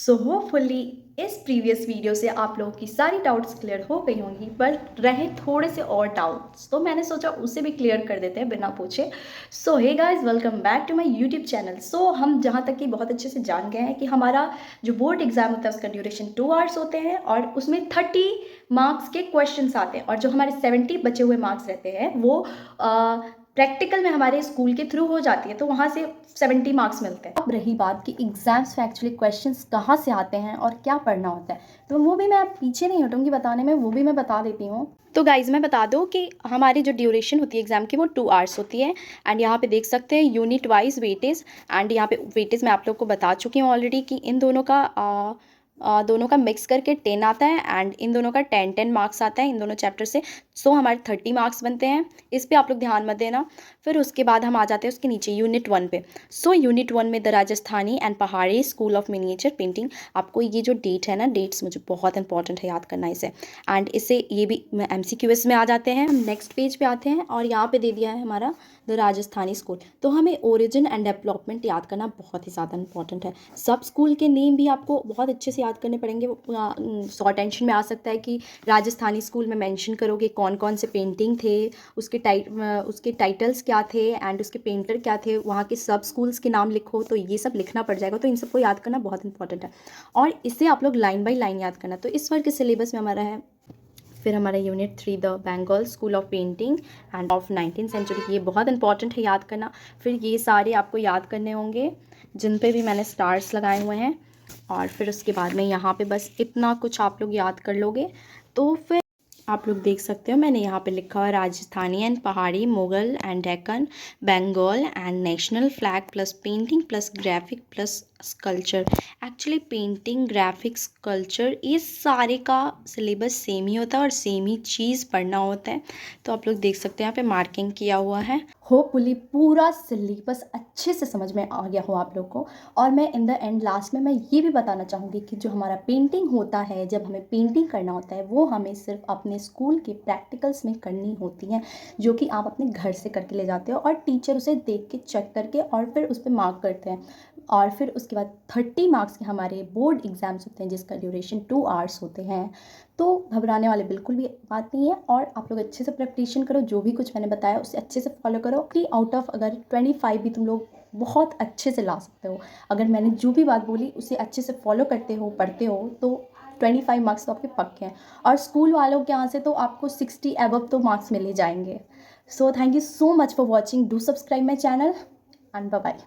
So hopefully इस previous video से आप लोगों की सारी डाउट्स क्लियर हो गई होंगी, बट रहे थोड़े से और डाउट्स तो मैंने सोचा उसे भी क्लियर कर देते हैं बिना पूछे। So hey guys, welcome back to my YouTube channel. So हम जहाँ तक कि बहुत अच्छे से जान गए हैं कि हमारा जो बोर्ड एग्जाम होता है उसका ड्यूरेशन 2 आवर्स होते हैं और उसमें 30 मार्क्स के क्वेश्चंस आते हैं और जो हमारे 70 बचे हुए मार्क्स रहते हैं वो प्रैक्टिकल में हमारे स्कूल के थ्रू हो जाती है, तो वहाँ से 70 मार्क्स मिलते हैं। अब रही बात कि एग्जाम्स में एक्चुअली क्वेश्चंस कहाँ से आते हैं और क्या पढ़ना होता है, तो वो भी मैं पीछे नहीं हटूंगी बताने में, वो भी मैं बता देती हूँ। तो गाइज मैं बता दूँ कि हमारी जो ड्यूरेशन होती है एग्जाम की वो 2 आवर्स होती है। एंड यहाँ पे देख सकते हैं यूनिट वाइज वेटेज। एंड यहाँ पे वेटेज मैं आप लोग को बता चुकी हूँ ऑलरेडी कि इन दोनों का मिक्स करके 10 आता है एंड इन दोनों का 10 मार्क्स आता है इन दोनों चैप्टर से। सो हमारे 30 मार्क्स बनते हैं। इस पे आप लोग ध्यान मत देना। फिर उसके बाद हम आ जाते हैं उसके नीचे यूनिट 1 पे। सो यूनिट 1 में द राजस्थानी एंड पहाड़ी स्कूल ऑफ मिनिएचर पेंटिंग। आपको ये जो डेट है ना, डेट्स मुझे बहुत इंपॉर्टेंट है याद करना इसे। एंड इसे ये भी MCQS में आ जाते हैं। हम नेक्स्ट पेज पे आते हैं और यहाँ पे दे दिया है हमारा द राजस्थानी स्कूल। तो हमें ओरिजिन एंड डेवलपमेंट याद करना बहुत ही ज़्यादा इंपॉर्टेंट है। सब स्कूल के नेम भी आपको बहुत अच्छे से याद करने पड़ेंगे। सौ टेंशन में आ सकता है कि राजस्थानी स्कूल में मेंशन करोगे कौन कौन से पेंटिंग थे, उसके टाइटल्स क्या थे एंड उसके पेंटर क्या थे, वहाँ के सब स्कूल्स के नाम लिखो, तो ये सब लिखना पड़ जाएगा। तो इन सबको याद करना बहुत इंपॉर्टेंट है और इसे आप लोग लाइन बाय लाइन याद करना। तो इस बार के सिलेबस में हमारा है फिर हमारा unit 3 the Bengal school of painting and of 19th century. ये बहुत इंपॉर्टेंट है याद करना। फिर ये सारे आपको याद करने होंगे जिन पे भी मैंने स्टार्स लगाए हुए हैं। और फिर उसके बाद में यहाँ पे बस इतना कुछ आप लोग याद कर लोगे तो फिर आप लोग देख सकते हो मैंने यहाँ पे लिखा हुआ Rajasthani and Pahari, Mughal and Deccan, Bengal and national flag plus painting plus graphic plus sculpture. Actually painting, graphics, sculpture ये सारे का सिलेबस सेम ही होता है और सेम ही चीज़ पढ़ना होता है। तो आप लोग देख सकते हैं यहाँ पे मार्किंग किया हुआ है। होपफुली पूरा सिलेबस अच्छे से समझ में आ गया हो आप लोग को। और मैं इन द एंड लास्ट में मैं ये भी बताना चाहूँगी कि जो हमारा पेंटिंग होता है, जब हमें पेंटिंग करना होता है वो हमें सिर्फ अपने स्कूल के प्रैक्टिकल्स में करनी होती हैं, जो कि आप अपने घर से करके ले जाते हो और टीचर उसे देख के चेक करके और फिर उस पर मार्क करते हैं। और फिर उसके बाद 30 मार्क्स के हमारे बोर्ड एग्जाम्स होते हैं जिसका ड्यूरेशन 2 आवर्स होते हैं। तो घबराने वाले बिल्कुल भी बात नहीं है और आप लोग अच्छे से प्रिपरेशन करो, जो भी कुछ मैंने बताया उसे अच्छे से फॉलो करो कि आउट ऑफ अगर 25 भी तुम लोग बहुत अच्छे से ला सकते हो। अगर मैंने जो भी बात बोली उसे अच्छे से फॉलो करते हो, पढ़ते हो, तो 25 मार्क्स तो आपके पक्के हैं। और स्कूल वालों के यहाँ से तो आपको 60 एबव तो मार्क्स मिल ही जाएंगे। So thank you so much for watching. Do subscribe my channel and bye bye.